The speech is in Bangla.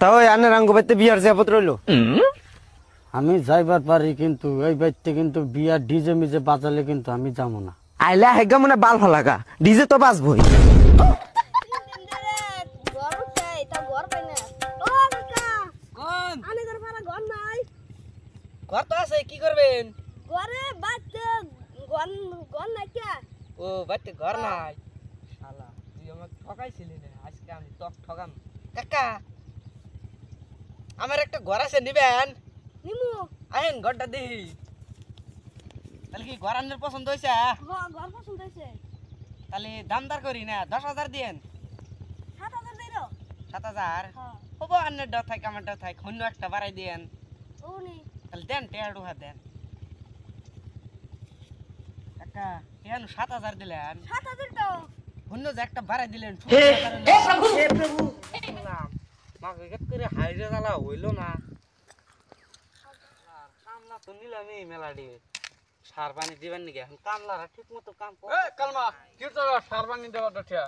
তাও আনে রাঙ্গ বাইতে বিয়ার যাবত রইলো। আমি যাইবার পারি, কিন্তু এই বাইতে কিন্তু বিয়ার ডিজে মিজে বাজালে কিন্তু আমি যাবো না। আইলা হেগা মনে বাল ফালাগা ডিজে তো বাজবই। ঘর তো আছে, কি করবেন? ঘরে বাচ্চা গন গন নাই কে? ও বাড়িতে ঘর নাই। শালা তুই আমাকে ঠকাইছিলি না, আজকে আমি তোকে ঠকাম। কাকা আমার একটা ঘর আছে, নিবেন? নিমু। আহেন ঘরটা দেখি। তাহলে কি ঘর আনের পছন্দ হয়েছে? ঘর পছন্দ হইছে। তাহলে দামদার করি না, 10,000 দিয়েন। 7,000 দেইরো? 7,000 হ্যাঁ। হবো। আন্নের ডাও থাক, আমার ডাও থাক, অন্য একটা বাড়াই দিয়েন। ওনি তাহলে দেন, টেয়ার উহা দেন। কাকা কেন 7,000 দিলেন? 7,000 তো। অন্য যে একটা বাড়াই দিলেন। হে প্রভু, হে প্রভু। মাকে গেট করে হাইরে জ্বালা হইলো না। কামলা তো নিলামই মেলাডি, সার পানি দিবেন নাকি? এখন কামলারা ঠিক মতো কাম করে। কালমা কি তো সার পানি দেওয়াটা ঠিক